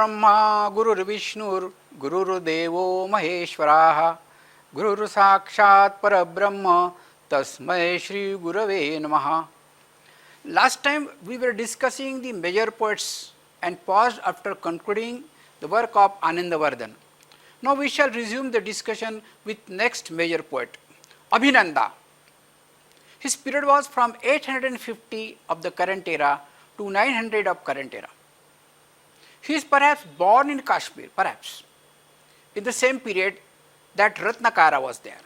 Brahma Gurur Vishnur Gurur Devo Maheshwaraha Gurur Sakshat Parabrahma Tasmai Shri Gurave Namaha. Last time we were discussing the major poets and paused after concluding the work of Anandavardhan. Now we shall resume the discussion with next major poet, Abhinanda. His period was from 850 of the current era to 900 of current era. He is perhaps born in Kashmir, perhaps, in the same period that Ratnakara was there.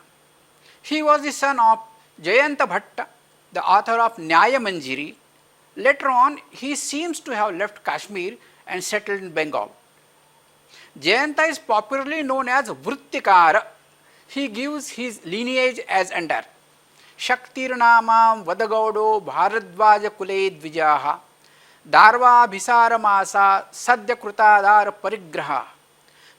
He was the son of Jayanta Bhatta, the author of Nyayamanjiri. Later on, he seems to have left Kashmir and settled in Bengal. Jayanta is popularly known as Vrittikara. He gives his lineage as under Shaktirnamam Vadagaudo Bharadvaja Kule Dvijaha Darva Bhisara Masa Sadya Krutadar Parigraha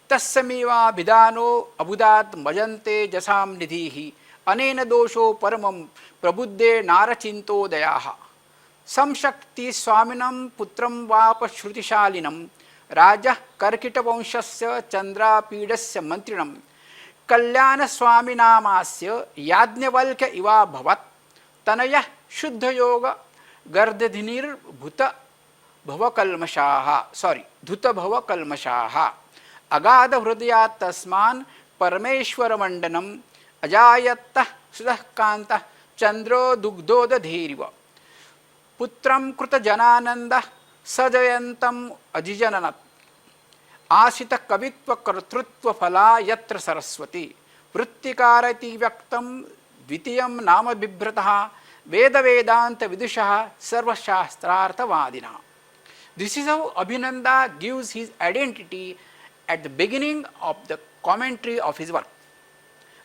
Tassamiva Bidano Abudat Majante Jasam Nidhihi Anena Dosho Paramam Prabuddhe Narachinto Dayaha Samshakti Swaminam Putram Vapa Shrutishalinam Raja Karkita Vanshasya Chandra Pidasya Mantrinam Kalyana Swaminamasya Yajnavalkya Iva Bhavat Tanaya Shuddha Yoga Gardadhinir Bhuta Bhavakalmashaha Dhuta Bhavakalmashaha Agada Hrudayat Tasman Parameshwara Mandanam Ajayatta Sudahkanta Chandro Dugdhoda Dhiriva Putram Kruta Janananda Sajayantam Ajijananat Asita Kavitva Kartrutva Phala Yatra Saraswati Vrittikarati Vyaktam Dvitiyam Nama Bibhrataha Veda Vedanta Vidushaha Sarva Shastrartha Vadina. This is how Abhinanda gives his identity at the beginning of the commentary of his work.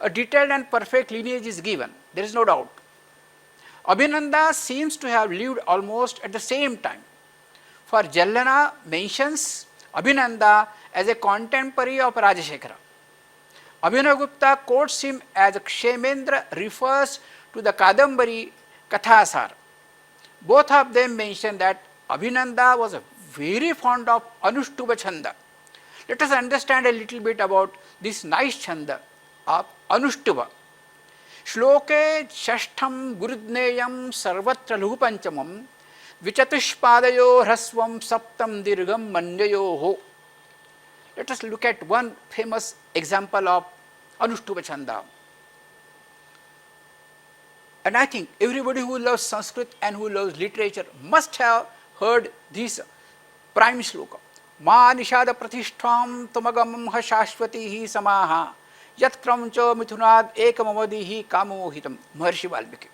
A detailed and perfect lineage is given, there is no doubt. Abhinanda seems to have lived almost at the same time. For Jalhan mentions Abhinanda as a contemporary of Rajashekhara. Abhinavagupta quotes him as Kshemendra refers to the Kadambari Kathasar. Both of them mention that Abhinanda was very fond of Anushtuba Chanda. Let us understand a little bit about this nice Chanda of Anushtuba. Shloke Shashtham Gurudneyam Sarvatra Lupanchamam Vichatushpadayo Hrasvam Saptam Dirgam Mandayoho. Let us look at one famous example of Anushtuba Chanda. And I think everybody who loves Sanskrit and who loves literature must have heard this prime shloka. Ma nishada pratishtham tamagamam ha shashvati hi samaha yatkram cha mithunad ekamavadihi kamohitam. Maharshi Valmiki.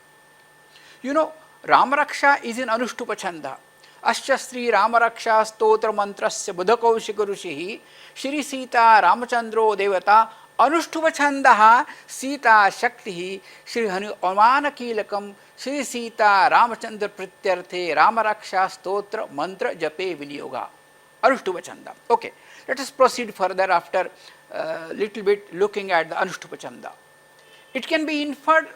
You know, Ramaraksha is in Anushtupa Chanda. Asya Sri Ramaraksha Stotra Mantrasya Buddhakaushika Rushihi Shri Sita Ramachandro Devata Anushtupa Chandaha Sita Shaktihi Shri Hanuman Kilakam Shri Sita Ramachandra Prityarthe Ramaraksha Stotra Mantra Jape Vinyoga. Anushtupa Chanda. Okay, let us proceed further after little bit looking at the Anushtupa Chanda. It can be inferred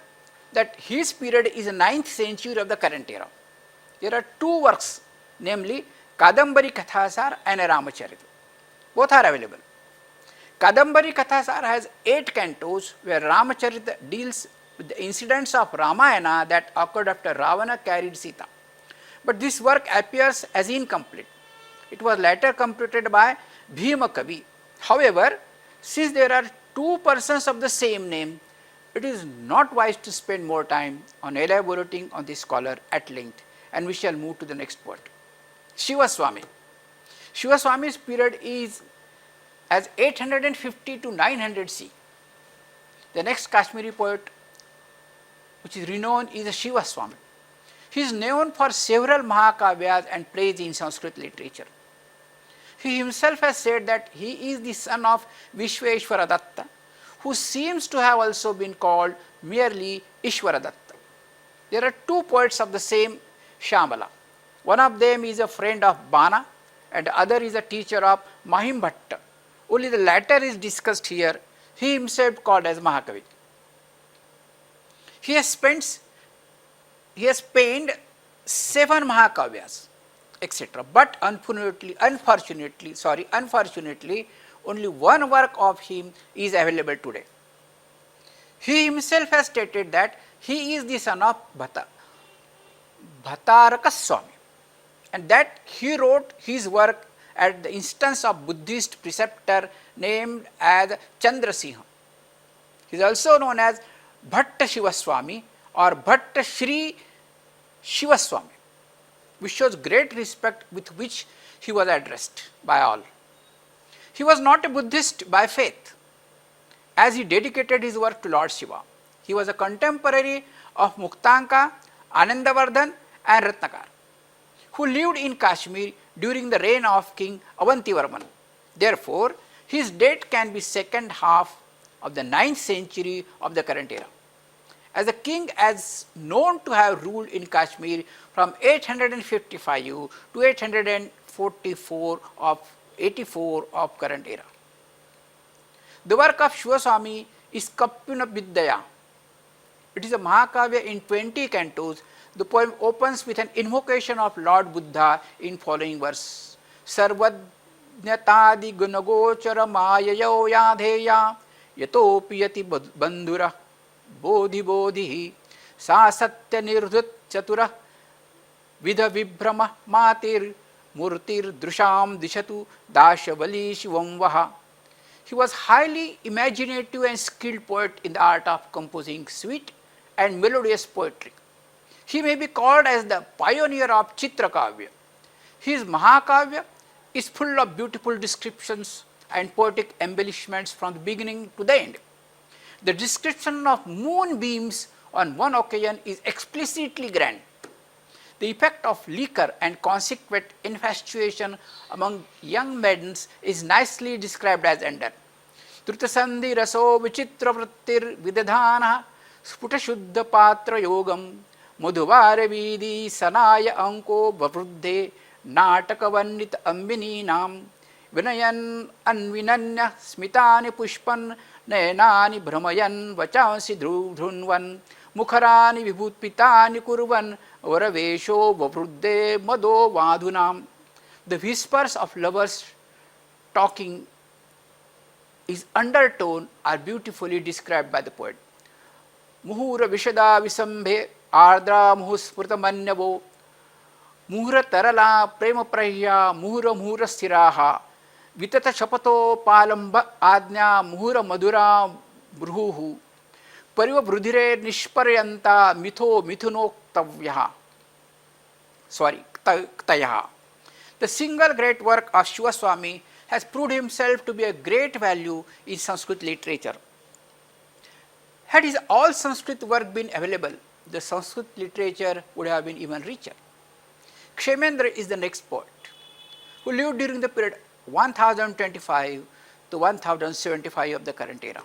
that his period is the 9th century of the current era. There are two works, namely Kadambari Kathasar and Ramacharita. Both are available. Kadambari Kathasar has 8 cantos where Ramacharita deals with the incidents of Ramayana that occurred after Ravana carried Sita. But this work appears as incomplete. It was later completed by Mahakavi. However, since there are 2 persons of the same name, it is not wise to spend more time on elaborating on this scholar at length, and we shall move to the next poet. Shivaswami. Shivaswami's period is as 850 to 900 C. The next Kashmiri poet which is renowned is Shivaswami. He is known for several Mahakavyas and plays in Sanskrit literature. He himself has said that he is the son of Vishweshwara Datta, who seems to have also been called merely Ishwara Datta. There are 2 poets of the same Shamala. One of them is a friend of Bana and the other is a teacher of Mahim Bhatta. Only the latter is discussed here. He himself called as Mahakavi. He has penned 7 Mahakavyas. etc. But unfortunately, only one work of him is available today. He himself has stated that he is the son of Bhattarakaswami, and that he wrote his work at the instance of Buddhist preceptor named as Chandrasingha. He is also known as Bhatta Shivaswami or Bhatta Shri Shivaswami, which shows great respect with which he was addressed by all. He was not a Buddhist by faith, as he dedicated his work to Lord Shiva. He was a contemporary of Muktanka, Anandavardhan and Ratnakar, who lived in Kashmir during the reign of King Avantivarman. Therefore, his date can be second half of the 9th century of the current era, as the king is known to have ruled in Kashmir from 855 to 884 of current era. The work of Shivaswami is Kapuna Vidyaya. It is a Mahakavi in 20 cantos. The poem opens with an invocation of Lord Buddha in following verse. Sarvajnatadi gunagochara mayayo yadheya yatopi yati bandhura bodhi bodhi sa satya nirdhut chatura vidha vibhrama matir murtir drusham dishatu dashavali shivam vaha. He was highly imaginative and skilled poet in the art of composing sweet and melodious poetry. He may be called as the pioneer of Chitrakavya. His Mahakavya is full of beautiful descriptions and poetic embellishments from the beginning to the end. The description of moonbeams on one occasion is explicitly grand. The effect of liquor and consequent infatuation among young maidens is nicely described as under. Trutasandhi raso vichitra vrittir vidadhana sputa shuddha patra yogam madhuvara vidi sanaya anko vavruddhe natakavannit ambininam vinayan anvinanya smitani pushpan nayanani brahmayan vachansi dhrunvan mukharani vibhutpitani kurvan varavesho vavruddhe mado vadhunam. The whispers of lovers talking is undertone are beautifully described by the poet. Muhura vishada visambhe ardra muhuspurtamanyavo muhura tarala prema prahya muhura muhura sthiraha vitata shapato palamba adnya muhura madura bruhu pariva brudhire nishparyanta mitho mithunoktavyaha ktayaha. The single great work of Shivaswami has proved himself to be a great value in Sanskrit literature. Had his all Sanskrit work been available, the Sanskrit literature would have been even richer. Kshemendra is the next poet, who lived during the period 1025 to 1075 of the current era.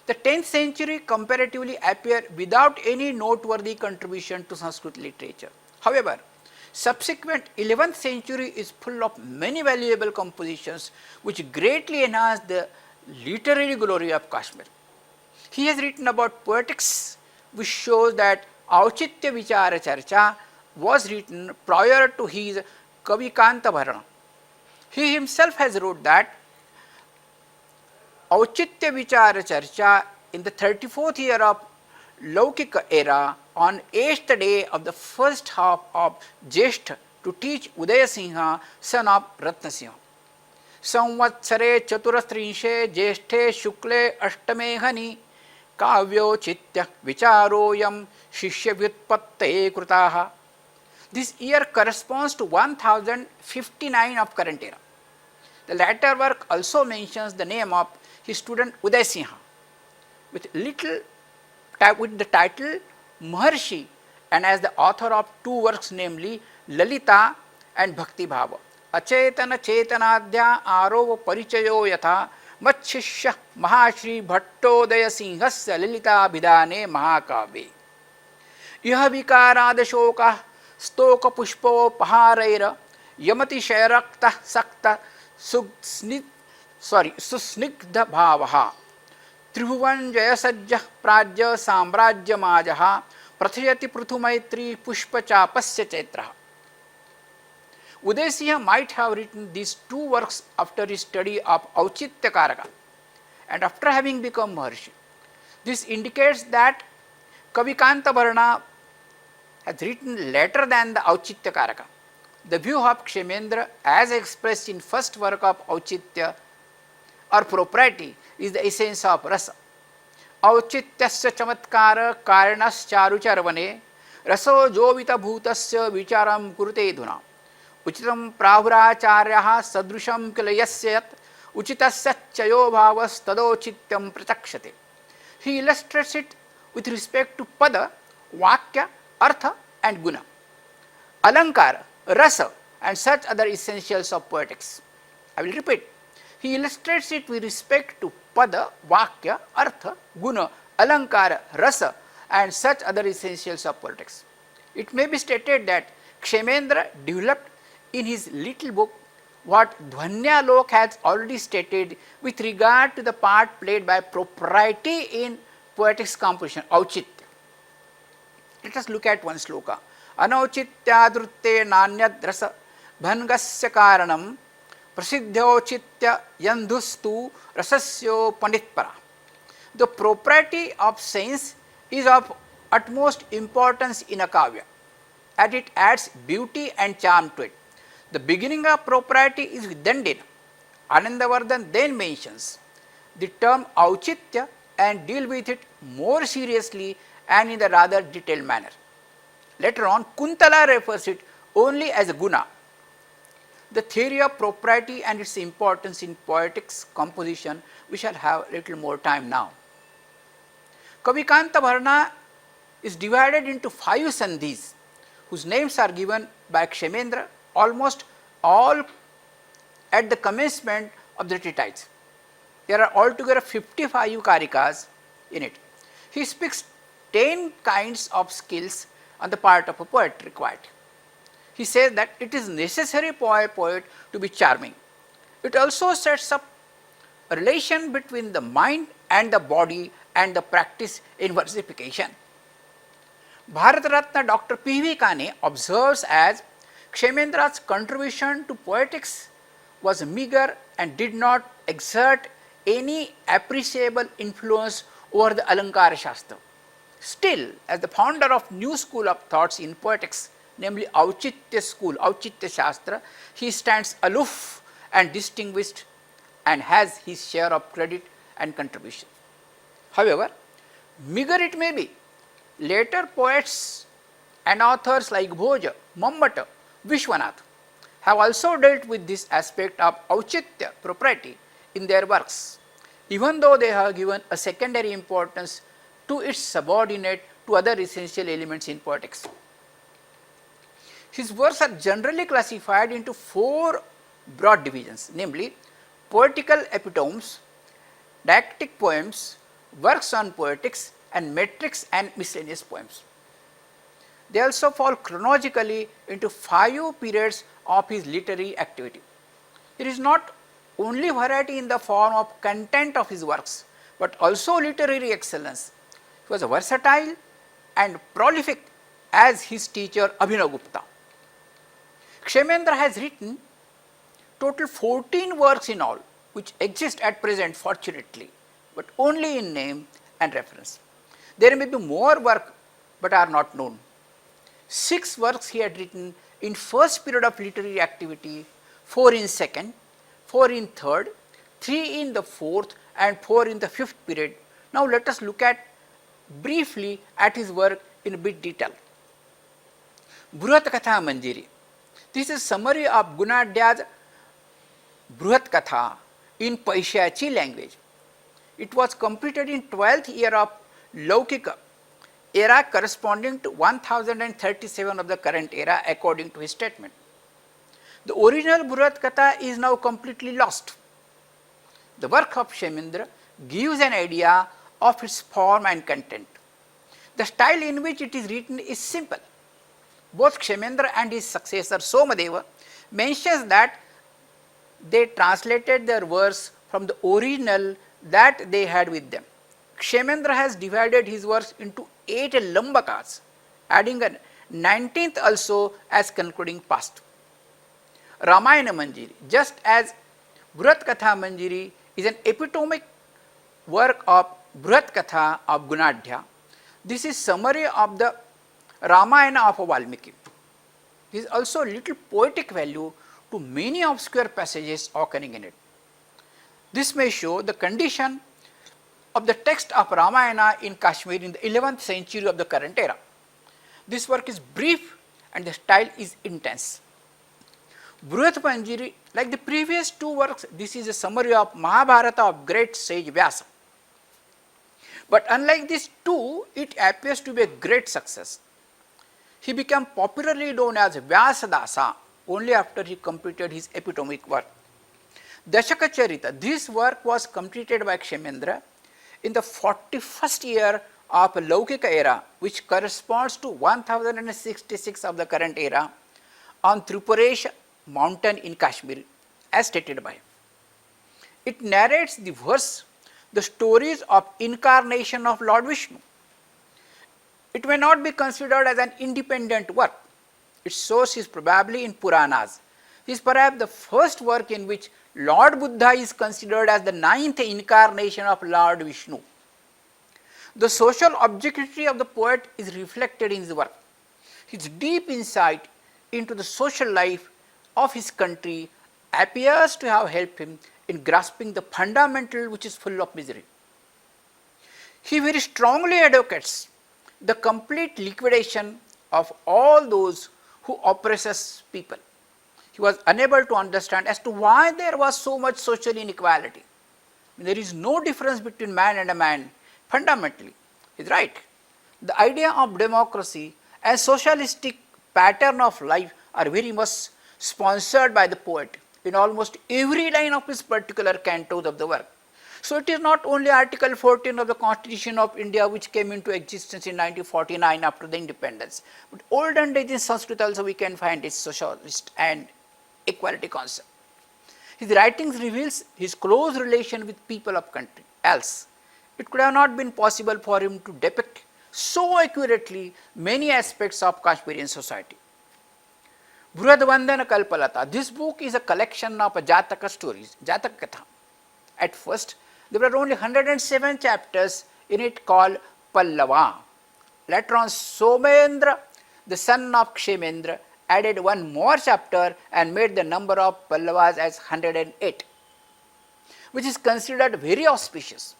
The 10th century comparatively appeared without any noteworthy contribution to Sanskrit literature. However, subsequent 11th century is full of many valuable compositions which greatly enhance the literary glory of Kashmir. He has written about poetics, which shows that Auchitya Vichara Charcha was written prior to his Kavikanta Bharana. He himself has wrote that Auchitya Vichara Charcha in the 34th year of Laukika era on 8th day of the first half of Jeshtha to teach Udayasingha, son of Ratnasingha. Samvatsare Chaturastrinshe Jeshthe Shukle Ashtame Hani Kavyo Chitya Vicharoyam Shishya Vyutpatte Krutaha. This year corresponds to 1059 of current era. The latter work also mentions the name of his student Udayasingha with the title Maharshi, and as the author of two works, namely Lalita and Bhakti Bhava. Achetana Chetanadhya Arova Parichayo Yatha Matshishya Mahashri Bhattodaya Singhasya Lalita Bhidane Mahakavi. Iha Vikaradashoka Stoka Pushpo Paharaira Yamati Shairakta Sakta Susnigdha Bhavaha Tribhuvan Jayasajja Prajya Samrajya Majaha Prathayati Pruthumaitri Pushpa Chapasya Chetraha. Udayasinghe might have written these two works after his study of Auchitya Karaka and after having become Maharshi. This indicates that Kavikanta Bharana has written later than the Auchitya Karaka. The view of Kshemendra as expressed in first work of Auchitya or propriety is the essence of rasa. Auchityasya chamatkara karanascharucharvane raso jovita bhutasya vicharam kurute dhuna uchitam prahuracharyaha sadrusham kilayasya yat uchitasya chayo bhavas tadochityam pratakshate. He illustrates it with respect to pada, vakya, artha and guna, alankara, rasa and such other essentials of poetics. I will repeat. He illustrates it with respect to pada, vakya, artha, guna, alankara, rasa and such other essentials of poetics. It may be stated that Kshemendra developed in his little book what Dhvanyalok has already stated with regard to the part played by propriety in poetics composition, Auchitya. Let us look at one sloka. Anauchityadrutte nanyadrasa bhangasya karanam prasiddhauchitya yandhustu rasasyo panditpara. The propriety of sense is of utmost importance in a kavya, as it adds beauty and charm to it. The beginning of propriety is with Dandina. Anandavardhan then mentions the term Auchitya and deal with it more seriously and in a rather detailed manner. Later on, Kuntala refers it only as a guna. The theory of propriety and its importance in poetics composition, we shall have a little more time now. Kavikanta Bharana is divided into 5 sandhis, whose names are given by Kshemendra almost all at the commencement of the treatise. There are altogether 55 karikas in it. He speaks 10 kinds of skills on the part of a poet required. He says that it is necessary for a poet to be charming. It also sets up a relation between the mind and the body and the practice in versification. Bharat Ratna Dr. P.V. Kane observes as Kshemendra's contribution to poetics was meager and did not exert any appreciable influence over the Alankara Shastra. Still, as the founder of new school of thoughts in poetics, namely Auchitya school, Auchitya Shastra, he stands aloof and distinguished and has his share of credit and contribution. However, meager it may be, later poets and authors like Bhoja, Mambata, Vishwanath have also dealt with this aspect of Auchitya propriety in their works, even though they have given a secondary importance to its subordinate to other essential elements in poetics. His works are generally classified into 4 broad divisions, namely poetical epitomes, didactic poems, works on poetics, and metrics and miscellaneous poems. They also fall chronologically into 5 periods of his literary activity. There is not only variety in the form of content of his works, but also literary excellence. He was versatile and prolific as his teacher Abhinavgupta. Kshemendra has written total 14 works in all, which exist at present fortunately, but only in name and reference. There may be more work, but are not known. 6 works he had written in first period of literary activity, 4 in second, 4 in third, 3 in the fourth and 4 in the fifth period. Now let us look at briefly at his work in a bit detail. Bruhatkathamanjiri. This is a summary of Gunadhya's Bruhatkatha in Paishachi language. It was completed in 12th year of Laukika era corresponding to 1037 of the current era according to his statement. The original Bruhatkatha is now completely lost. The work of Kshemendra gives an idea of its form and content. The style in which it is written is simple. Both Kshemendra and his successor Somdev mentions that they translated their verse from the original that they had with them. Kshemendra has divided his verse into 8 lambakas, adding a 19th also as concluding past. Ramayanmanjiri. Just as Bruhatkathamanjiri is an epitomic work of Bruhatkatha of Gunadhya, this is summary of the Ramayana of Valmiki. There is also little poetic value to many obscure passages occurring in it. This may show the condition of the text of Ramayana in Kashmir in the 11th century of the current era. This work is brief and the style is intense. Bruhatmanjiri, like the previous two works, this is a summary of Mahabharata of great sage Vyasa. But unlike these two, it appears to be a great success. He became popularly known as Vyasadasa only after he completed his epitomic work. Dashtarcharit, this work was completed by Kshemendra in the 41st year of Laukika era, which corresponds to 1066 of the current era, on Tripuresh mountain in Kashmir, as stated by him. It narrates the stories of incarnation of Lord Vishnu. It may not be considered as an independent work. Its source is probably in Puranas. It is perhaps the first work in which Lord Buddha is considered as the ninth incarnation of Lord Vishnu. The social objectivity of the poet is reflected in his work. His deep insight into the social life of his country appears to have helped him in grasping the fundamental which is full of misery. He very strongly advocates the complete liquidation of all those who oppresses people. He was unable to understand as to why there was so much social inequality. There is no difference between man and a man fundamentally. He is right. The idea of democracy and socialistic pattern of life are very much sponsored by the poet in almost every line of his particular cantos of the work. So it is not only Article 14 of the Constitution of India which came into existence in 1949 after the independence, but olden days in Sanskrit also we can find its socialist and equality concept. His writings reveals his close relation with people of country, else it could have not been possible for him to depict so accurately many aspects of Kashmirian society. Buddhavandankalpalata, this book is a collection of Jataka stories, Jataka Katha. At first, there were only 107 chapters in it called Pallava. Later on, Somendra, the son of Kshemendra, added one more chapter and made the number of Pallavas as 108, which is considered very auspicious.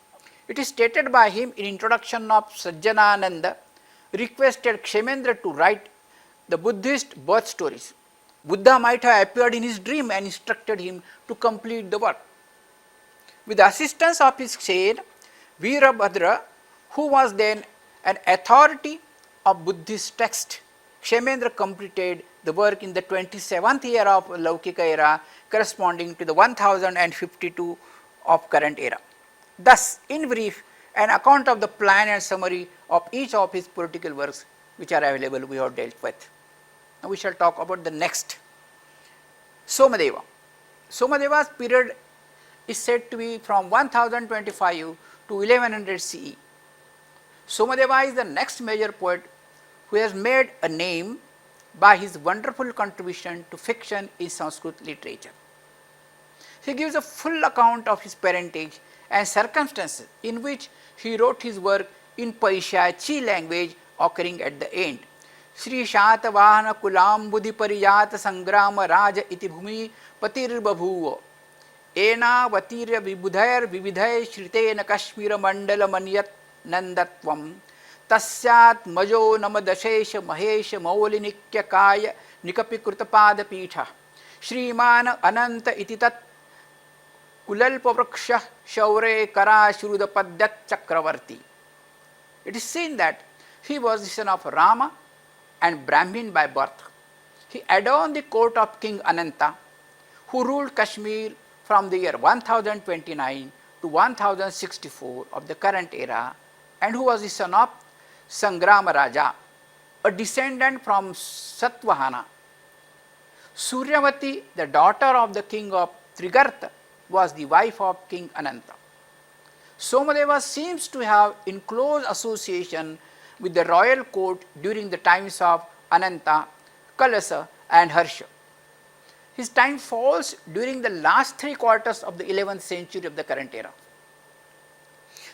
It is stated by him in introduction of Sajjanananda, requested Kshemendra to write the Buddhist birth stories. Buddha might have appeared in his dream and instructed him to complete the work. With the assistance of his Ksher, Veerabhadra, who was then an authority of Buddhist text, Kshemendra completed the work in the 27th year of Laukika era, corresponding to the 1052 of current era. Thus, in brief, an account of the plan and summary of each of his political works which are available we have dealt with. Now we shall talk about the next. Somdeva. Somdeva's period is said to be from 1025 to 1100 CE. Somdeva is the next major poet who has made a name by his wonderful contribution to fiction in Sanskrit literature. He gives a full account of his parentage and circumstances in which he wrote his work in Paishachi language occurring at the end. Shri Shatavahana Kulam Buddhi Pariyata Sangrama Raja iti bhumi patir babhuva ena vatirya vibudhair vividhay shritena Kashmira mandala manyat nandatvam tasyat majo namadashesha mahesha maulinikya kaya nikapi krutapada pitha Shriman Ananta iti tat Kulalpa Vraksha Shaure Kara Shruda Padyat Chakravarti. It is seen that he was the son of Rama and Brahmin by birth. He adorned the court of King Ananta, who ruled Kashmir from the year 1029 to 1064 of the current era, and who was the son of Sangrama Raja, a descendant from Satvahana. Suryavati, the daughter of the king of Trigartha, was the wife of King Ananta. Somdeva seems to have in close association with the royal court during the times of Ananta, Kalasa and Harsha. His time falls during the last 3/4 of the 11th century of the current era.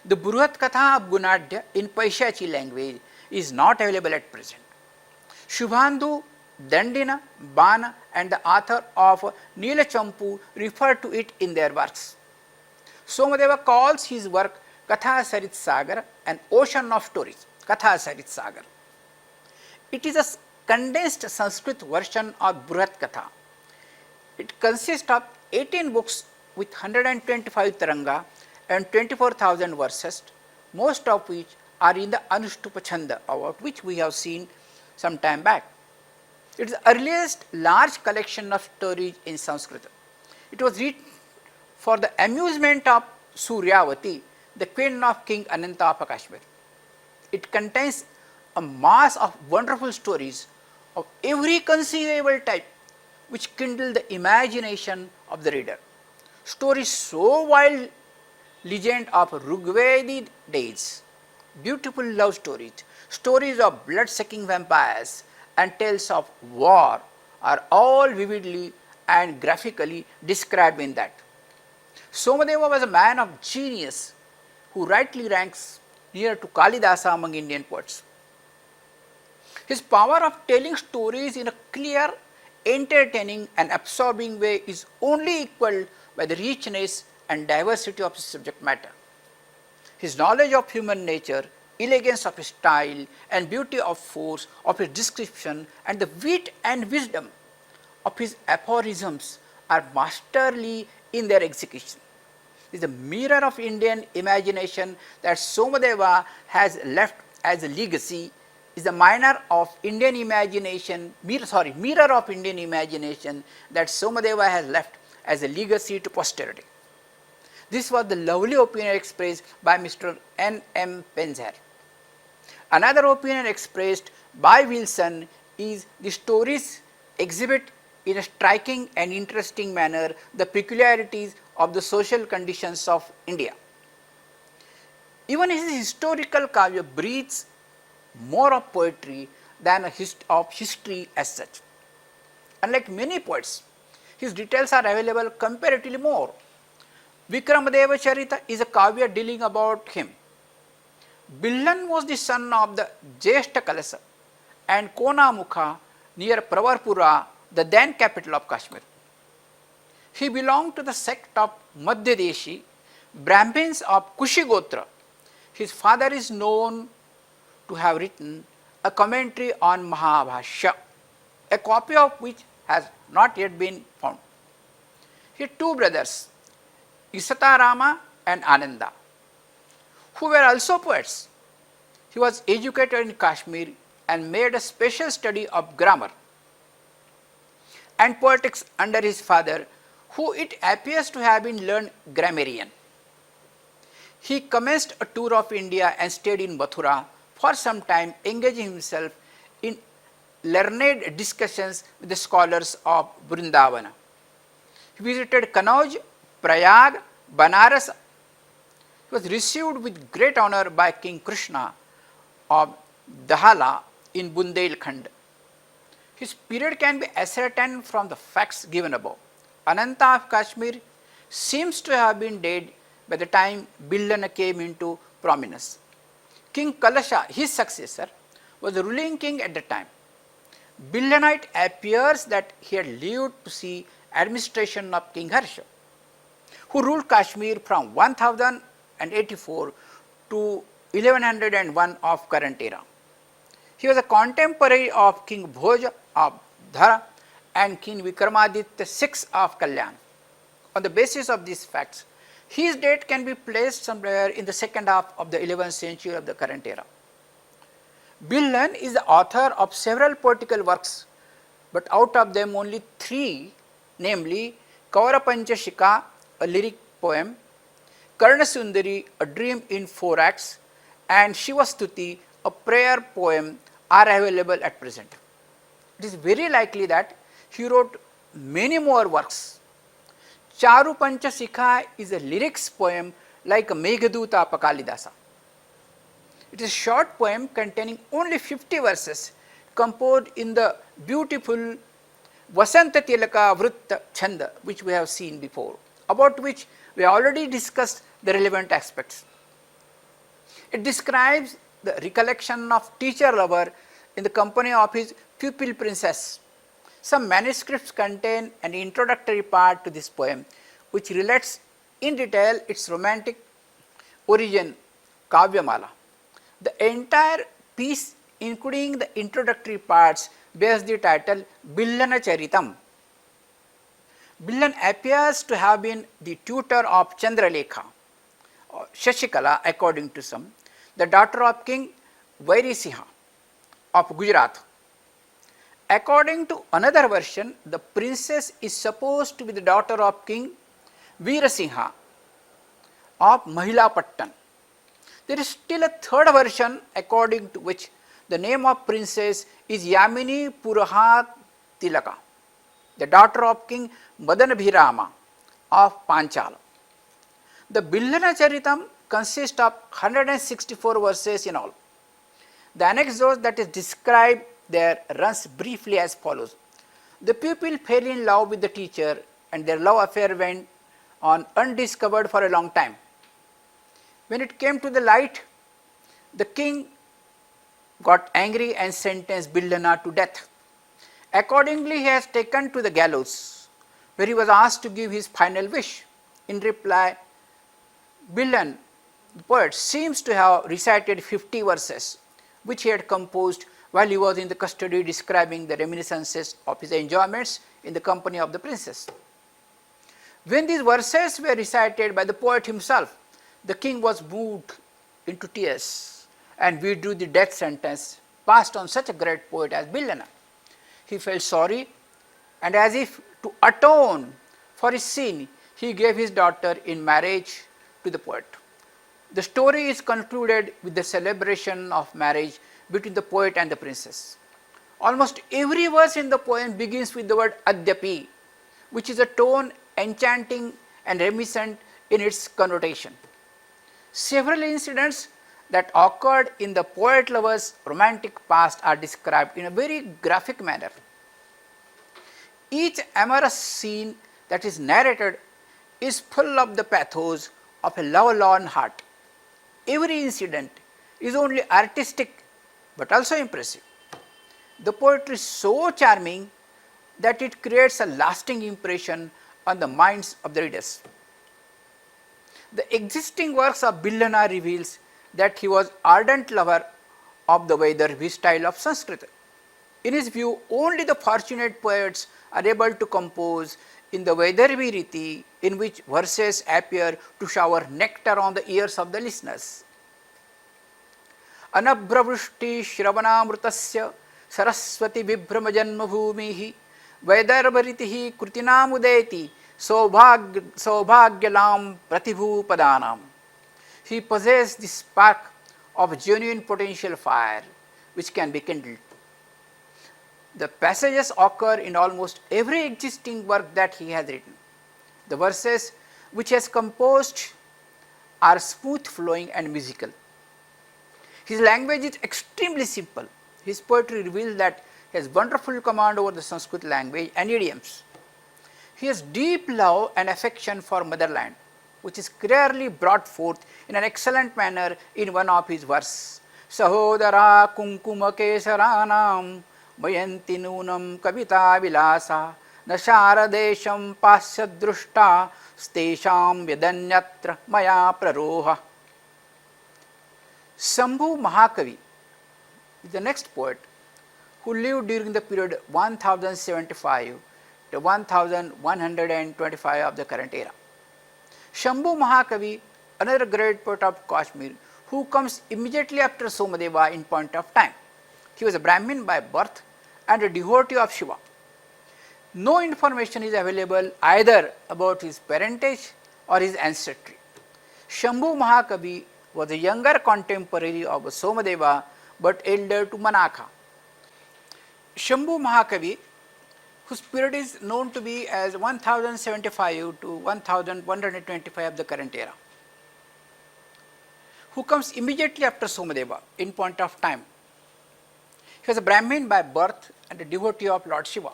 The Bruhatkatha of Gunadhya in Paishachi language is not available at present. Shubhandhu, Dandina, Bana and the author of Neelachampu refer to it in their works. Somdeva calls his work Kathasarit Sagar, an ocean of stories, Kathasarit Sagar. It is a condensed Sanskrit version of Bruhatkatha. It consists of 18 books with 125 taranga and 24,000 verses, most of which are in the Anushtupa Chanda, about which we have seen some time back. It is the earliest large collection of stories in Sanskrit. It was written for the amusement of Suryavati, the queen of King Ananta of Kashmir. It contains a mass of wonderful stories of every conceivable type which kindle the imagination of the reader. Stories so wild, legend of Rigvedic days, beautiful love stories, stories of blood-sucking vampires and tales of war are all vividly and graphically described in that. Somdeva was a man of genius who rightly ranks near to Kalidasa among Indian poets. His power of telling stories in a clear, entertaining and absorbing way is only equalled by the richness and diversity of his subject matter. His knowledge of human nature, elegance of his style and beauty of force of his description and the wit and wisdom of his aphorisms are masterly in their execution. It is a mirror of Indian imagination that Somdeva has left as a legacy, is a mirror of Indian imagination that Somdeva has left as a legacy to posterity. This was the lovely opinion expressed by Mr. N. M. Penzer. Another opinion expressed by Wilson is the stories exhibit in a striking and interesting manner the peculiarities of the social conditions of India. Even his historical kavya breathes more of poetry than of history as such. Unlike many poets, his details are available comparatively more. Vikramadeva Charita is a kavya dealing about him. Bilhan was the son of the Jeshta Kalasa and Konamukha near Pravarpura, the then capital of Kashmir. He belonged to the sect of Madhyadeshi, Brahmins of Kushigotra. His father is known to have written a commentary on Mahabhashya, a copy of which has not yet been found. He had two brothers, Isatarama and Ananda, who were also poets. He was educated in Kashmir and made a special study of grammar and poetics under his father, who it appears to have been learned grammarian. He commenced a tour of India and stayed in Mathura for some time, engaging himself in learned discussions with the scholars of Vrindavana. He visited Kanauj, Prayag, Banaras. He was received with great honor by King Krishna of Dahala in Bundelkhand. His period can be ascertained from the facts given above. Ananta of Kashmir seems to have been dead by the time Bilhan came into prominence. King Kalasha, his successor, was the ruling king at the time. Bilhanite appears that he had lived to see administration of King Harsha, who ruled Kashmir from 1084 to 1101 of current era. He was a contemporary of King Bhoja of Dhara and King Vikramaditya VI of Kalyan. On the basis of these facts, his date can be placed somewhere in the second half of the 11th century of the current era. Bilhan is the author of several poetical works, but out of them only three, namely Kaurapanchashika, a lyric poem, Karnasundari, a dream in 4 acts, and Shivastuti, a prayer poem, are available at present. It is very likely that he wrote many more works. Charu Panchashika is a lyrics poem like Meghaduta of Kalidasa. It is a short poem containing only 50 verses composed in the beautiful Vasanta Tilaka Vritta Chanda, which we have seen before, about which we already discussed the relevant aspects. It describes the recollection of teacher lover in the company of his pupil princess. Some manuscripts contain an introductory part to this poem, which relates in detail its romantic origin, Kavyamala. The entire piece, including the introductory parts, bears the title Billana Charitam. Billan appears to have been the tutor of Chandralekha, or Shashikala according to some, the daughter of King Vairisiha of Gujarat. According to another version, the princess is supposed to be the daughter of King Veerasimha of Mahilapattan. There is still a third version according to which the name of princess is Yamini Purahat Tilaka, the daughter of King Madanabhirama of Panchala. The Billana Charitam consists of 164 verses in all. The anecdote that is described there runs briefly as follows. The pupil fell in love with the teacher and their love affair went on undiscovered for a long time. When it came to the light, the king got angry and sentenced Billana to death. Accordingly, he has taken to the gallows, where he was asked to give his final wish. In reply, Billan, the poet, seems to have recited 50 verses, which he had composed while he was in the custody, describing the reminiscences of his enjoyments in the company of the princess. When these verses were recited by the poet himself, the king was moved into tears and withdrew the death sentence passed on such a great poet as Billana. He felt sorry, and as if to atone for his sin, he gave his daughter in marriage to the poet. The story is concluded with the celebration of marriage between the poet and the princess. Almost every verse in the poem begins with the word Adyapi, which is a tone enchanting and reminiscent in its connotation. Several incidents that occurred in the poet lover's romantic past are described in a very graphic manner. Each amorous scene that is narrated is full of the pathos of a lovelorn heart. Every incident is only artistic but also impressive. The poetry is so charming that it creates a lasting impression on the minds of the readers. The existing works of Billana reveals that he was ardent lover of the Vaidarbhi style of Sanskrit. In his view, only the fortunate poets are able to compose in the Vaidarbhi riti, in which verses appear to shower nectar on the ears of the listeners. Anabhravrushti Shravanamrutasya Saraswati Vibhrama Janmabhumihi Vaidarbharitihi Krutinamudeti Saubhagyalam Pratibhupadanam. He possessed the spark of genuine potential fire which can be kindled. The passages occur in almost every existing work that he has written. The verses which he has composed are smooth flowing and musical. His language is extremely simple. His poetry reveals that he has wonderful command over the Sanskrit language and idioms. He has deep love and affection for motherland, which is clearly brought forth in an excellent manner in one of his verses. Sahodara kunkuma kesaranam mayanti nunam kavita vilasa nasharadesham pasyadrushta stesham vyadanyatra maya praroha. Shambhu Mahakavi is the next poet who lived during the period 1075 to 1125 of the current era. Shambhu Mahakavi, another great poet of Kashmir, who comes immediately after Somdeva in point of time. He was a Brahmin by birth and a devotee of Shiva. No information is available either about his parentage or his ancestry. Shambhu Mahakavi was a younger contemporary of Somdeva but elder to Manekha. Shambhu Mahakavi, whose period is known to be as 1075 to 1125 of the current era, who comes immediately after Somdeva in point of time. He was a Brahmin by birth and a devotee of Lord Shiva.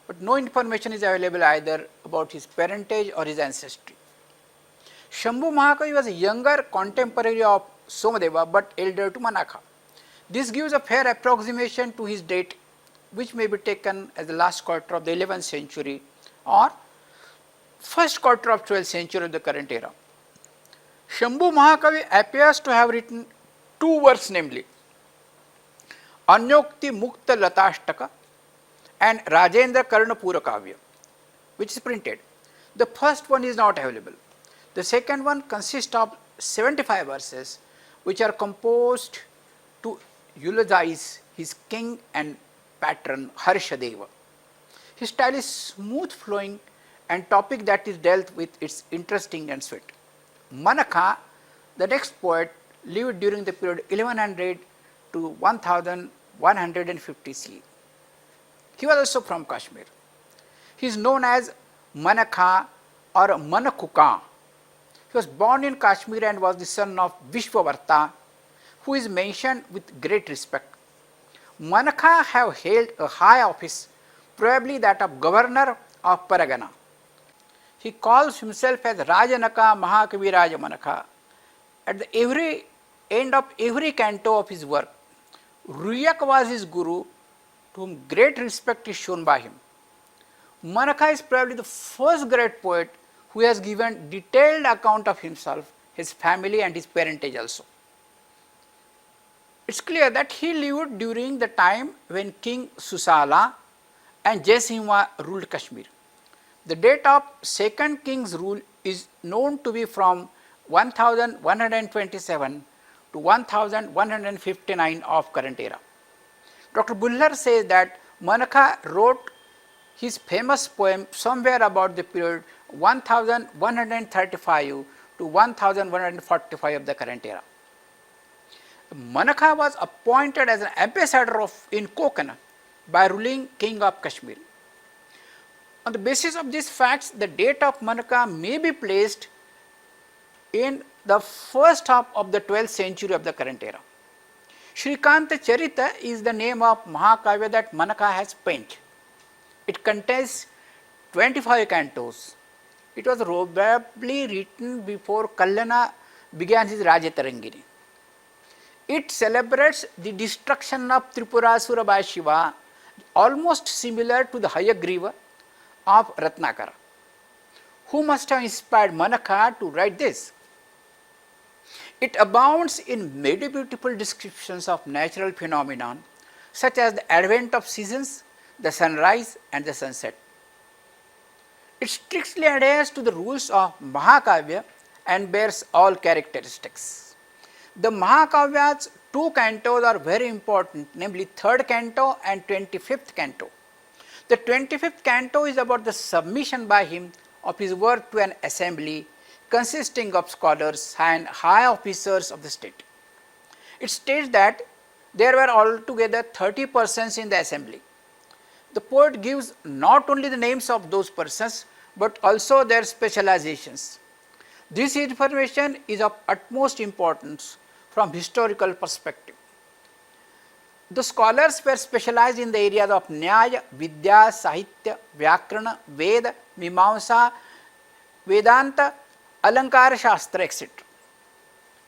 but no information is available either about his parentage or his ancestry. Shambhu Mahakavi was a younger contemporary of Somdeva but elder to Manekha. This gives a fair approximation to his date, which may be taken as the last quarter of the 11th century or first quarter of 12th century of the current era. Shambhu Mahakavi appears to have written two works, namely Anyokti Mukta Latashtaka and Rajendra Karna Pura Kavya, which is printed. The first one is not available. The second one consists of 75 verses which are composed to eulogize his king and patron Harshadeva. His style is smooth flowing and topic that is dealt with is interesting and sweet. Manekha, the next poet, lived during the period 1100 to 1150 CE. He was also from Kashmir. He is known as Manekha or Manakuka. He was born in Kashmir and was the son of Vishwavarta, who is mentioned with great respect. Manekha have held a high office, probably that of governor of Paragana. He calls himself as Rajanaka Mahakavi Raja Manekha. At the every end of every canto of his work, Ruyak was his guru, to whom great respect is shown by him. Manekha is probably the first great poet who has given detailed account of himself, his family and his parentage also. It is clear that he lived during the time when King Susala and Jaisimha ruled Kashmir. The date of second king's rule is known to be from 1127 to 1159 of current era. Dr. Buller says that Manekha wrote his famous poem somewhere about the period 1135 to 1145 of the current era. Manekha was appointed as an ambassador in Konkan by ruling king of Kashmir. On the basis of these facts, the date of Manekha may be placed in the first half of the 12th century of the current era. Dashtarcharit is the name of Mahakavi that Manekha has penned. It contains 25 cantos. It was probably written before Kallana began his Rajatarangini. It celebrates the destruction of Tripurasura by Shiva, almost similar to the Hayagriva of Ratnakara. Who must have inspired Manekha to write this? It abounds in many beautiful descriptions of natural phenomena such as the advent of seasons, the sunrise and the sunset. It strictly adheres to the rules of Mahakavya and bears all characteristics. The Mahakavya's two cantos are very important, namely 3rd canto and 25th canto. The 25th canto is about the submission by him of his work to an assembly consisting of scholars and high officers of the state. It states that there were altogether 30 persons in the assembly. The poet gives not only the names of those persons but also their specializations. This information is of utmost importance from historical perspective. The scholars were specialized in the areas of Nyaya, Vidya, Sahitya, Vyakarana, Veda, Mimamsa, Vedanta, Alankara Shastra, etc.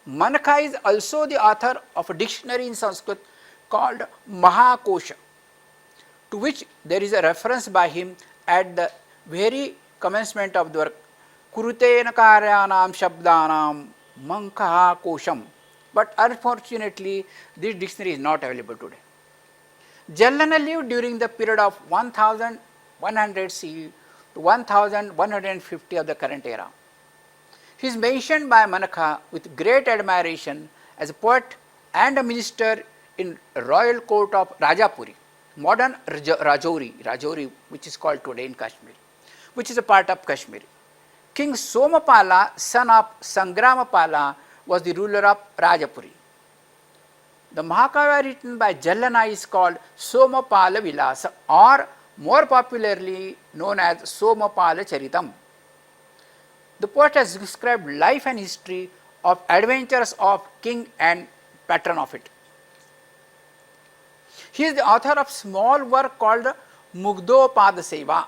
Manekha is also the author of a dictionary in Sanskrit called Mahakosha, to which there is a reference by him at the very commencement of the work, Kurutena Karyanam Shabdanam Mankaha Kosham. But unfortunately, this dictionary is not available today. Jalhan lived during the period of 1100 CE to 1150 of the current era. He is mentioned by Manekha with great admiration as a poet and a minister in royal court of Rajapuri, modern Rajouri, which is called today in Kashmir, which is a part of Kashmir. King Somapala, son of Sangramapala, was the ruler of Rajapuri. The Mahakavi written by Jalhan is called Somapala Vilasa, or more popularly known as Somapala Charitam. The poet has described life and history of adventures of king and patron of it. He is the author of small work called Mugdopad Seva,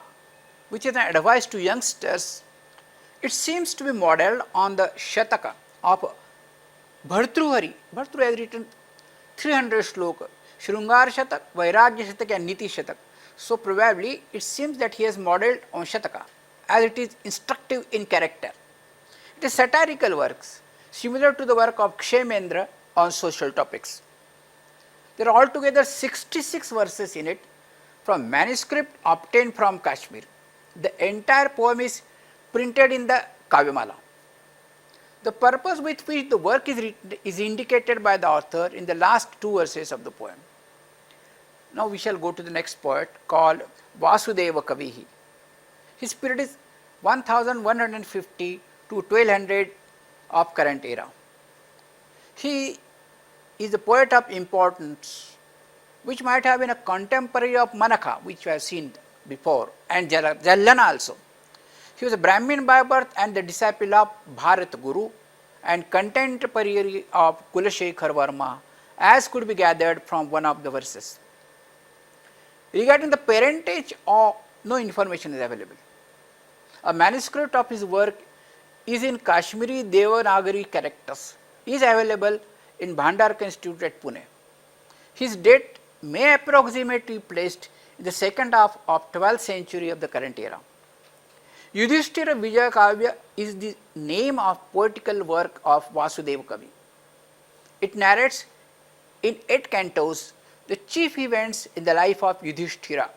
which is an advice to youngsters. It seems to be modeled on the Shataka of Bhartruhari. Bhartruhari has written 300 sloka, Shrungar Shatak, Vairagya Shatak and Niti Shatak. So probably it seems that he has modeled on Shataka, as it is instructive in character. It is satirical works, similar to the work of Kshemendra on social topics. There are altogether 66 verses in it from manuscript obtained from Kashmir. The entire poem is printed in the Kavyamala. The purpose with which the work is written is indicated by the author in the last two verses of the poem. Now we shall go to the next poet called Vasudeva Kavihi. His period is 1150 to 1200 of current era. He is a poet of importance which might have been a contemporary of Manekha, which we have seen before, and Jalhan also. He was a Brahmin by birth and the disciple of Bharat Guru and contemporary of Kulashekar Varma, as could be gathered from one of the verses. Regarding the parentage, no information is available. A manuscript of his work is in Kashmiri Devanagari characters, is available in Bhandarka Institute at Pune. His date may approximately be placed in the second half of 12th century of the current era. Yudhishthira Vijaya Kavya is the name of poetical work of Vasudeva Kavi. It narrates in 8 cantos the chief events in the life of Yudhishthira.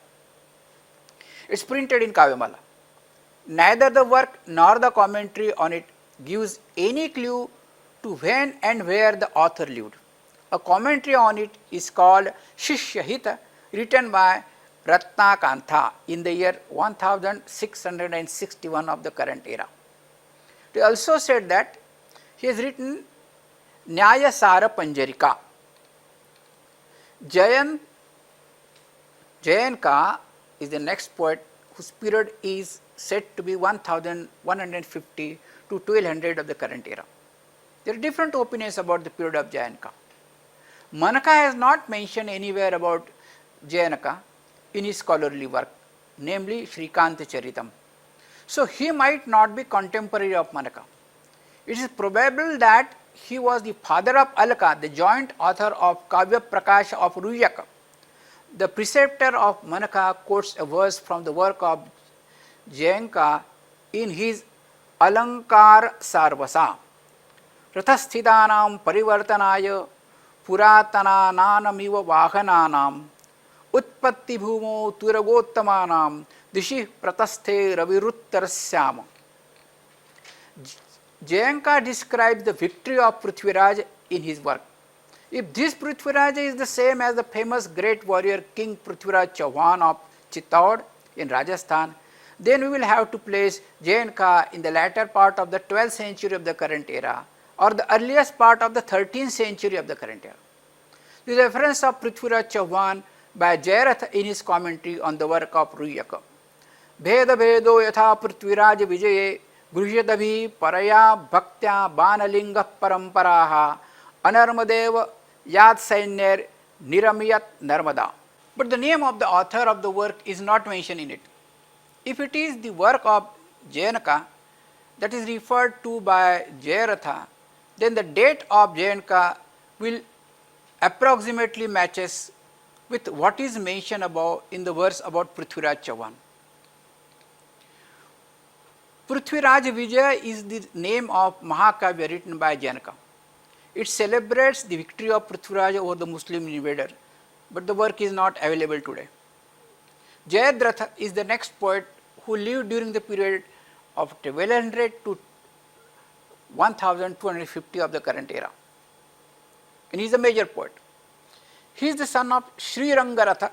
It is printed in Kavyamala. Neither the work nor the commentary on it gives any clue to when and where the author lived. A commentary on it is called Shishyahita, written by Ratnakantha in the year 1661 of the current era. It also said that he has written Nyaya Sara Panjarika. Jayanka is the next poet whose period is said to be 1150 to 1200 of the current era. There are different opinions about the period of Jayanka. Manekha has not mentioned anywhere about Jayanka in his scholarly work, namely Shrikantacharitam. So he might not be contemporary of Manekha. It is probable that he was the father of Alaka, the joint author of Kavya Prakash of Ruyaka. The preceptor of Manekha quotes a verse from the work of Jayanka in his Alankar Sarvasa. Rathasthitanam parivartanaya puratana vahananam utpatti bhumo turagottamanam dishi pratasthe raviruttarsyam. Jayanka describes the victory of Prithviraj in his work. If this Prithviraj is the same as the famous great warrior King Prithviraj Chauhan of Chittor in Rajasthan, then we will have to place Jayanka in the latter part of the 12th century of the current era or the earliest part of the 13th century of the current era. The reference of Prithviraj Chauhan by Jayadrath in his commentary on the work of Ruyaka. Bheda bhedo yatha Prithviraj vijaye Gruhyadabhi paraya bhaktya banalinga paramparaha anarmadev yad sainer niramiyat narmada. But the name of the author of the work is not mentioned in it. If it is the work of Jayanka that is referred to by Jayaratha, then the date of Jayanka will approximately matches with what is mentioned above in the verse about Prithviraj Chauhan. Prithviraj Vijaya is the name of Mahakavi written by Janaka. It celebrates the victory of Prithviraj over the Muslim invader, but the work is not available today. Jayadrath is the next poet who lived during the period of 1200 to 1250 of the current era. And he is a major poet. He is the son of Sri Rangaratha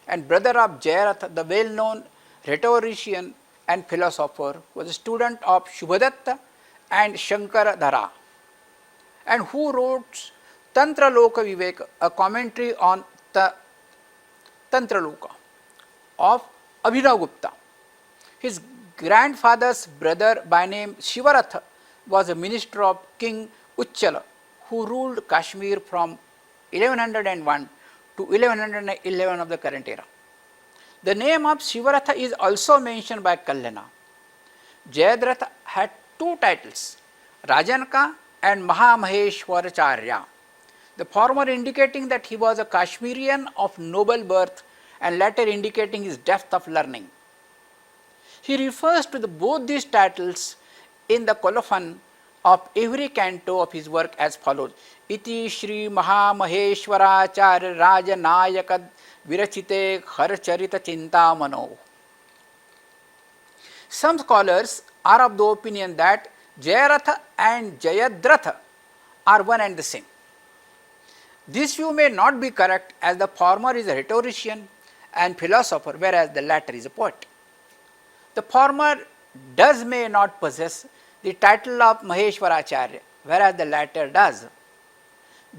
and brother of Jayadrath, the well-known rhetorician and philosopher, who was a student of Shubhadatta and Shankaradhara, and who wrote Tantra Loka Vivek, a commentary on the Tantra Loka of Abhinavagupta. His grandfather's brother by name Shivaratha was a minister of King Uchchala, who ruled Kashmir from 1101 to 1111 of the current era. The name of Shivaratha is also mentioned by Kalyana. Jayadrath had two titles, Rajanka and Mahamaheshwaracharya, the former indicating that he was a Kashmirian of noble birth and latter indicating his depth of learning. He refers to both these titles in the colophon of every canto of his work as follows: Iti Shri Mahamaheshwaracharya Rajanayaka Virachite Harcharita Chintamano. Some scholars are of the opinion that Jayaratha and Jayadrath are one and the same. This view may not be correct, as the former is a rhetorician and philosopher, whereas the latter is a poet. The former may not possess the title of Maheshwaracharya, whereas the latter does.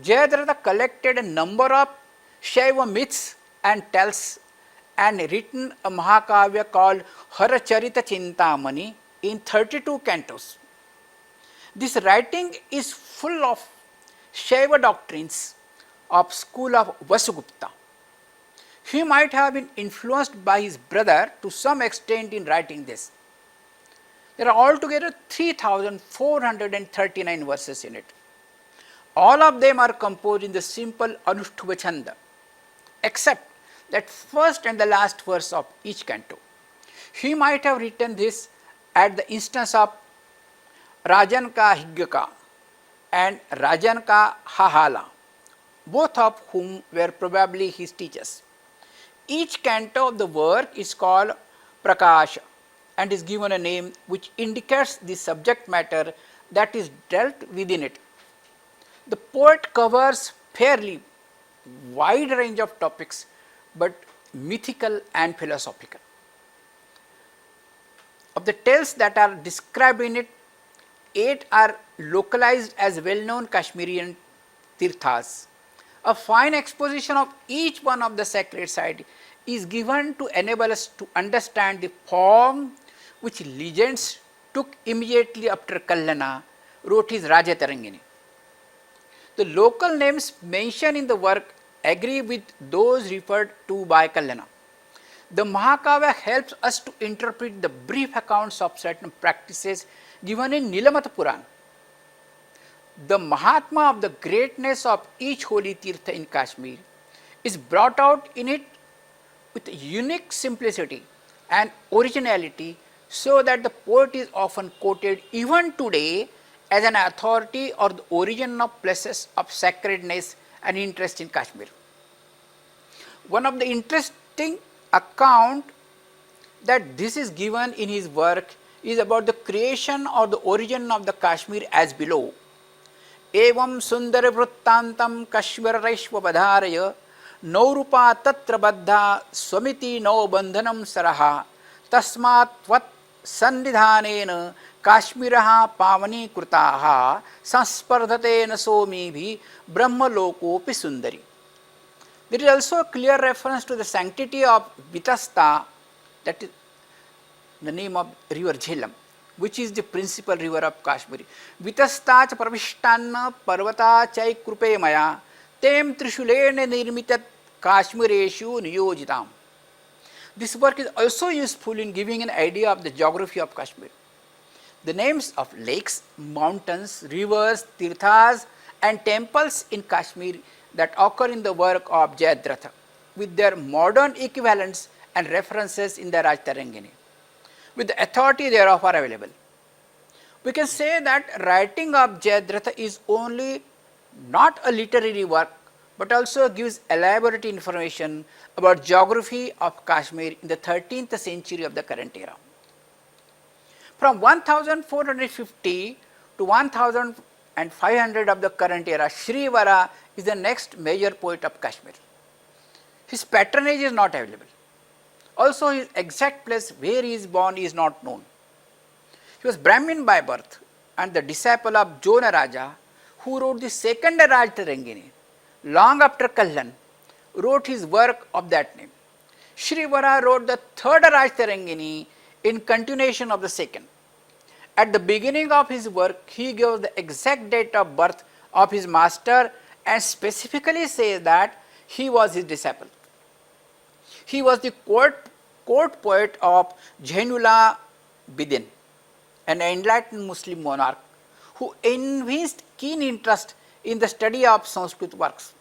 Jayadratha collected a number of Shaiva myths and tales and written a Mahakavya called Haracharita Chintamani in 32 cantos. This writing is full of Shaiva doctrines of school of Vasugupta. He might have been influenced by his brother to some extent in writing this. There are altogether 3,439 verses in it. All of them are composed in the simple Anushtuva Chanda, except that first and the last verse of each canto. He might have written this at the instance of Rajanka Higgaka and Rajanka Hahala, both of whom were probably his teachers. Each canto of the work is called Prakasha and is given a name which indicates the subject matter that is dealt within it. The poet covers fairly wide range of topics, but mythical and philosophical. Of the tales that are described in it, 8 are localized as well-known Kashmirian tirthas. A fine exposition of each one of the sacred sites is given to enable us to understand the form which legends took immediately after Kalyana wrote his Rajatarangini. The local names mentioned in the work agree with those referred to by Kalyana. The Mahakavya helps us to interpret the brief accounts of certain practices given in Nilamata Puran. The Mahatma of the greatness of each holy tirtha in Kashmir is brought out in it with unique simplicity and originality, so that the poet is often quoted even today as an authority or the origin of places of sacredness and interest in Kashmir. One of the interesting account that this is given in his work is about the creation or the origin of the Kashmir as below. Evam sundar vruttantam kashmirareshva badharaya naurupa tatra baddha swamiti no bandhanam saraha tasmat vat sannidhanena kashmiraha pavani krutaha sanspardhatena somibhi brahma lokopi sundari. There is also a clear reference to the sanctity of Vitasta, that is the name of river Jhelum, which is the principal river of Kashmir. Vitasta cha pravishtanna parvata chai krupe maya tem trishulene nirmitat Kashmireshu niyojitam. This work is also useful in giving an idea of the geography of Kashmir. The names of lakes, mountains, rivers, tirthas and temples in Kashmir that occur in the work of Jayadrath with their modern equivalents and references in the Rajtarangini, with the authority thereof are available. We can say that writing of Jayadrath is only not a literary work, but also gives elaborate information about geography of Kashmir in the 13th century of the current era. From 1450 to 1500 of the current era, Shrivari is the next major poet of Kashmir. His patronage is not available. Also, his exact place where he is born is not known. He was Brahmin by birth and the disciple of Jona Raja, who wrote the second Rajtarangini. Long after Kalyan wrote his work of that name. Shrivari wrote the third Rajtarangini in continuation of the second. At the beginning of his work, he gives the exact date of birth of his master and specifically says that he was his disciple. He was the court poet of Zainullah Bidin, an enlightened Muslim monarch who evinced keen interest in the study of Sanskrit works.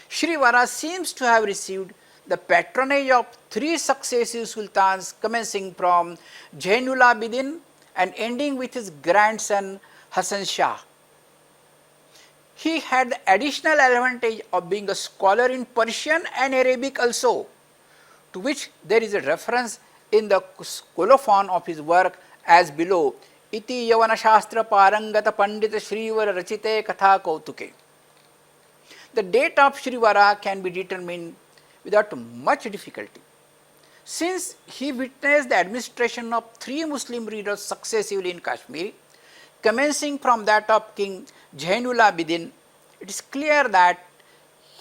Shrivari seems to have received the patronage of three successive sultans commencing from Zainullah Bidin and ending with his grandson Hasan Shah. He had the additional advantage of being a scholar in Persian and Arabic also, to which there is a reference in the colophon of his work as below, Iti Yavana Shastra Parangata Pandita Shrivari Rachite Katha Kautuke. The date of Shrivari can be determined without much difficulty. Since he witnessed the administration of three Muslim readers successively in Kashmir, commencing from that of King Zainullah Bidin, it is clear that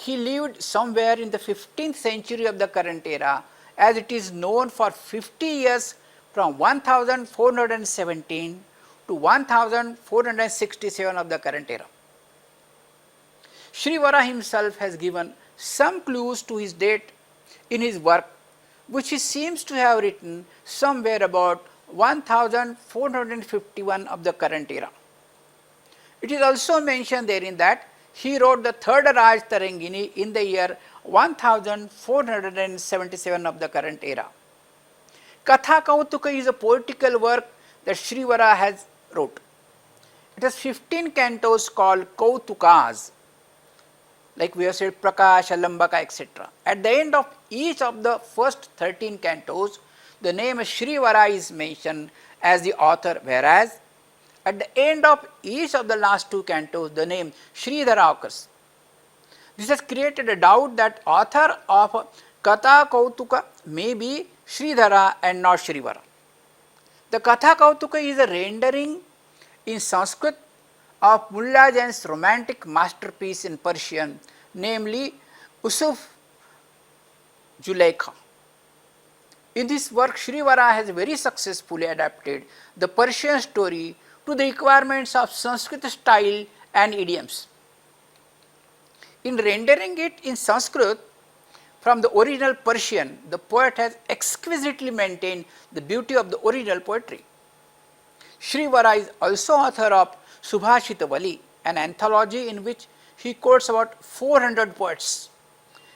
he lived somewhere in the 15th century of the current era, as it is known for 50 years from 1417 to 1467 of the current era. Shrivari himself has given some clues to his date in his work, which he seems to have written somewhere about 1451 of the current era. It is also mentioned therein that he wrote the third Raj Tarangini in the year 1477 of the current era. Katha Kautuka is a poetical work that Shrivari has wrote. It has 15 cantos called Kautukas, like we have said Prakash, Alambaka, etc. At the end of each of the first 13 cantos, the name Shrivari is mentioned as the author, whereas at the end of each of the last two cantos, the name Sridhara occurs. This has created a doubt that author of Katha Kautuka may be Sridhara and not Shrivari. The Katha Kautuka is a rendering in Sanskrit of Mullah Jain's romantic masterpiece in Persian, namely Usuf Zulaikha. In this work, Shrivari has very successfully adapted the Persian story to the requirements of Sanskrit style and idioms. In rendering it in Sanskrit from the original Persian, the poet has exquisitely maintained the beauty of the original poetry. Shrivari is also author of Subhashitavali, an anthology in which he quotes about 400 poets.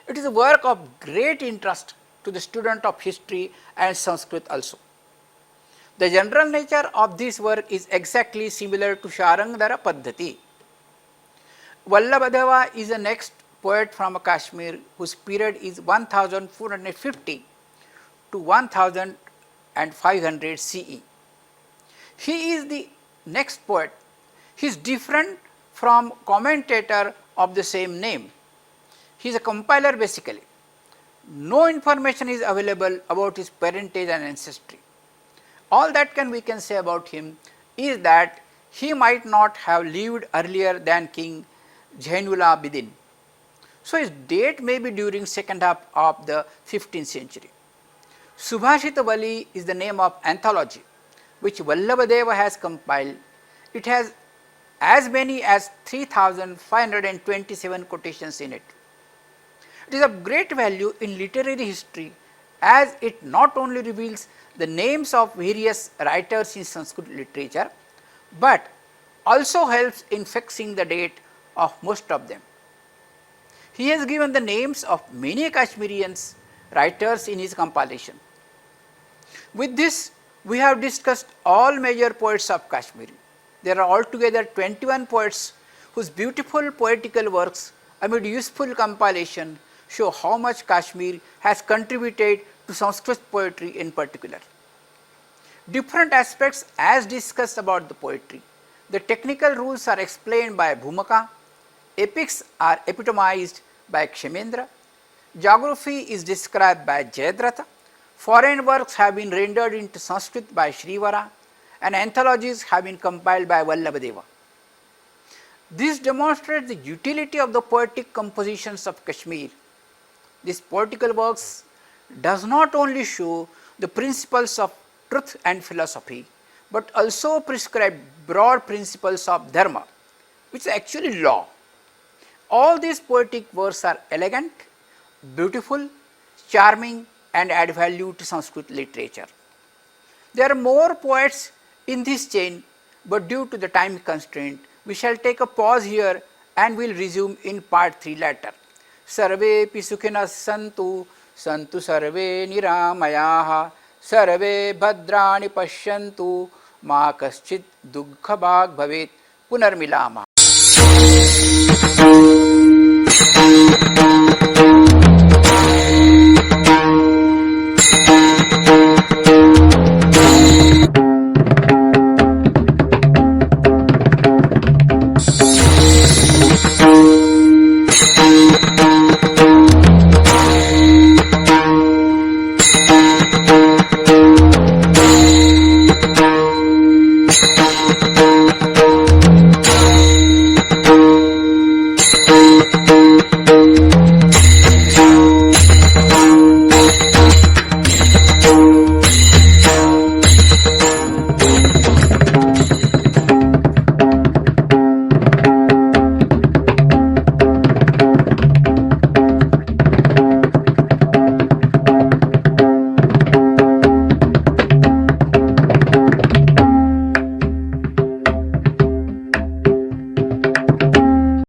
It is a work of great interest to the student of history and Sanskrit also. The general nature of this work is exactly similar to Sharangdara Paddhati. Vallabhdeva is the next poet from Kashmir whose period is 1450 to 1500 CE. He is the next poet. He is different from commentator of the same name. He is a compiler basically. No information is available about his parentage and ancestry. All that we can say about him is that he might not have lived earlier than King Zainullah Bidin. So his date may be during second half of the 15th century. Subhashitavali is the name of anthology which Vallabhdeva has compiled. It has as many as 3527 quotations in it. It is of great value in literary history as it not only reveals the names of various writers in Sanskrit literature, but also helps in fixing the date of most of them. He has given the names of many Kashmirians writers in his compilation. With this, we have discussed all major poets of Kashmir. There are altogether 21 poets whose beautiful poetical works amid useful compilation show how much Kashmir has contributed to Sanskrit poetry in particular. Different aspects as discussed about the poetry. The technical rules are explained by Bhumaka, epics are epitomized by Kshemendra, geography is described by Jayadrath, foreign works have been rendered into Sanskrit by Shrivari, and anthologies have been compiled by Vallabhdeva. This demonstrates the utility of the poetic compositions of Kashmir. This poetical works does not only show the principles of truth and philosophy, but also prescribe broad principles of dharma, which is actually law. All these poetic works are elegant, beautiful, charming, and add value to Sanskrit literature. There are more poets in this chain, but due to the time constraint, we shall take a pause here and will resume in part 3 later. Sarve pisukhinas santu, santu sarve niramayaha, sarve bhadrani pashyantu, ma kaschit dukha bhag bhavet, punarmilama.